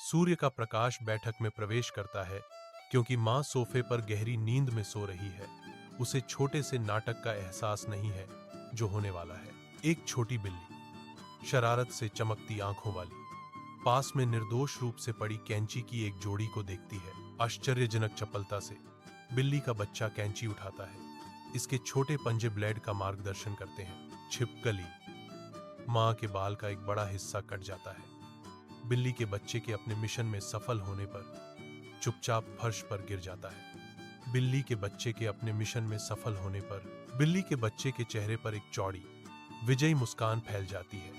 सूर्य का प्रकाश बैठक में प्रवेश करता है क्योंकि माँ सोफे पर गहरी नींद में सो रही है। उसे छोटे से नाटक का एहसास नहीं है जो होने वाला है। एक छोटी बिल्ली, शरारत से चमकती आंखों वाली, पास में निर्दोष रूप से पड़ी कैंची की एक जोड़ी को देखती है। आश्चर्यजनक चपलता से बिल्ली का बच्चा कैंची उठाता है। इसके छोटे पंजे ब्लेड का मार्गदर्शन करते हैं। छिपकली, माँ के बाल का एक बड़ा हिस्सा कट जाता है। बिल्ली के बच्चे के अपने मिशन में सफल होने पर चुपचाप फर्श पर गिर जाता है। बिल्ली के बच्चे के अपने मिशन में सफल होने पर बिल्ली के बच्चे के चेहरे पर एक चौड़ी विजयी मुस्कान फैल जाती है।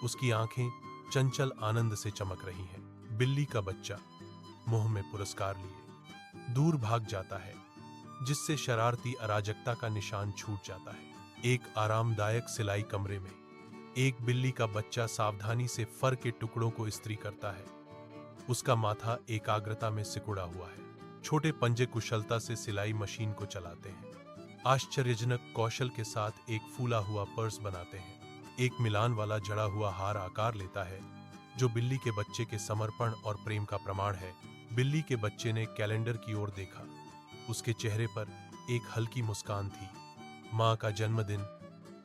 उसकी आंखें चंचल आनंद से चमक रही हैं। बिल्ली का बच्चा मुंह में पुरस्कार लिए दूर भाग जाता है, जिससे शरारती अराजकता का निशान छूट जाता है। एक आरामदायक सिलाई कमरे में एक बिल्ली का बच्चा सावधानी से फर के टुकड़ों को इस्त्री करता है। उसका माथा एकाग्रता में सिकुड़ा हुआ है। छोटे पंजे कुशलता से सिलाई मशीन को चलाते हैं। आश्चर्यजनक कौशल के साथ एक फूला हुआ पर्स बनाते हैं। एक मिलान वाला जड़ा हुआ हार आकार लेता है, जो बिल्ली के बच्चे के समर्पण और प्रेम का प्रमाण है। बिल्ली के बच्चे ने कैलेंडर की ओर देखा। उसके चेहरे पर एक हल्की मुस्कान थी। माँ का जन्मदिन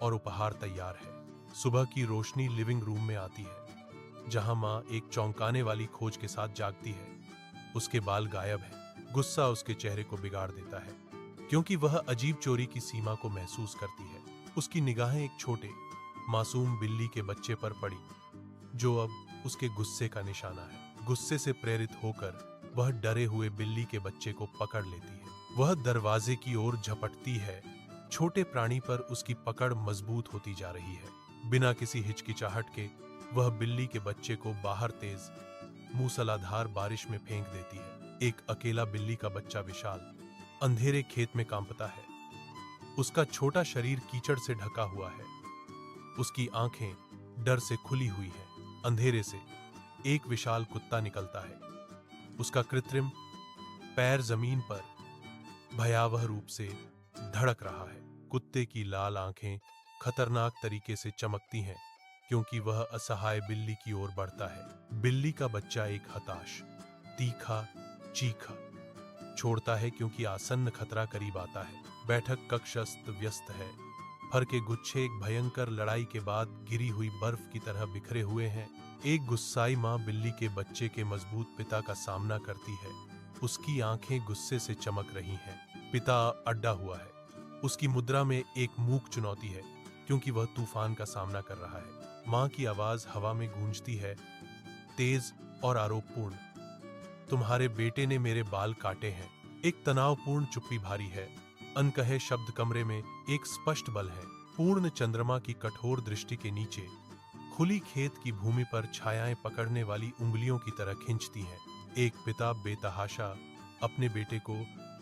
और उपहार तैयार है। सुबह की रोशनी लिविंग रूम में आती है, जहां माँ एक चौंकाने वाली खोज के साथ जागती है। उसके बाल गायब हैं। गुस्सा उसके चेहरे को बिगाड़ देता है, क्योंकि वह अजीब चोरी की सीमा को महसूस करती है। उसकी निगाहें एक छोटे मासूम बिल्ली के बच्चे पर पड़ी, जो अब उसके गुस्से का निशाना है। गुस्से से प्रेरित होकर वह डरे हुए बिल्ली के बच्चे को पकड़ लेती है। वह दरवाजे की ओर झपटती है। छोटे प्राणी पर उसकी पकड़ मजबूत होती जा रही है। बिना किसी हिचकिचाहट के वह बिल्ली के बच्चे को बाहर तेज मूसलाधार बारिश में फेंक देती है। एक अकेला बिल्ली का बच्चा विशाल अंधेरे खेत में कांपता है। उसका छोटा शरीर कीचड़ से ढका हुआ है। उसकी आंखें डर से खुली हुई हैं। अंधेरे से एक विशाल कुत्ता निकलता है। उसका कृत्रिम पैर जमीन पर भयावह रूप से धड़क रहा है। कुत्ते की लाल आंखें खतरनाक तरीके से चमकती हैं, क्योंकि वह असहाय बिल्ली की ओर बढ़ता है। बिल्ली का बच्चा एक हताश, तीखा चीखा छोड़ता है, क्योंकि आसन्न खतरा करीब आता है। बैठक कक्ष अस्त व्यस्त है। फर के गुच्छे एक भयंकर लड़ाई के बाद गिरी हुई बर्फ की तरह बिखरे हुए हैं। एक गुस्साई माँ बिल्ली के बच्चे के मजबूत पिता का सामना करती है। उसकी आंखें गुस्से से चमक रही हैं। पिता अड्डा हुआ है। उसकी मुद्रा में एक मूक चुनौती है, क्योंकि वह तूफान का सामना कर रहा है। माँ की आवाज हवा में गूंजती है, तेज और आरोपपूर्ण। तुम्हारे बेटे ने मेरे बाल काटे हैं। एक तनावपूर्ण चुप्पी भारी है। अनकहे शब्द कमरे में एक स्पष्ट बल है। पूर्ण चंद्रमा की कठोर दृष्टि के नीचे खुली खेत की भूमि पर छायाएं पकड़ने वाली उंगलियों की तरह खींचती हैं। एक पिता बेतहाशा अपने बेटे को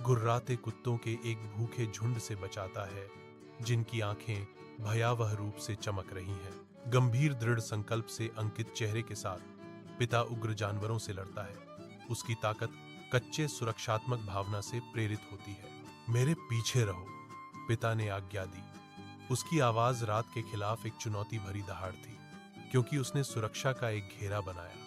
गुर्राते कुत्तों के एक भूखे झुंड से बचाता है, जिनकी आंखें भयावह रूप से चमक रही हैं। गंभीर दृढ़ संकल्प से अंकित चेहरे के साथ पिता उग्र जानवरों से लड़ता है। उसकी ताकत कच्चे सुरक्षात्मक भावना से प्रेरित होती है। मेरे पीछे रहो, पिता ने आज्ञा दी। उसकी आवाज रात के खिलाफ एक चुनौती भरी दहाड़ थी, क्योंकि उसने सुरक्षा का एक घेरा बनाया।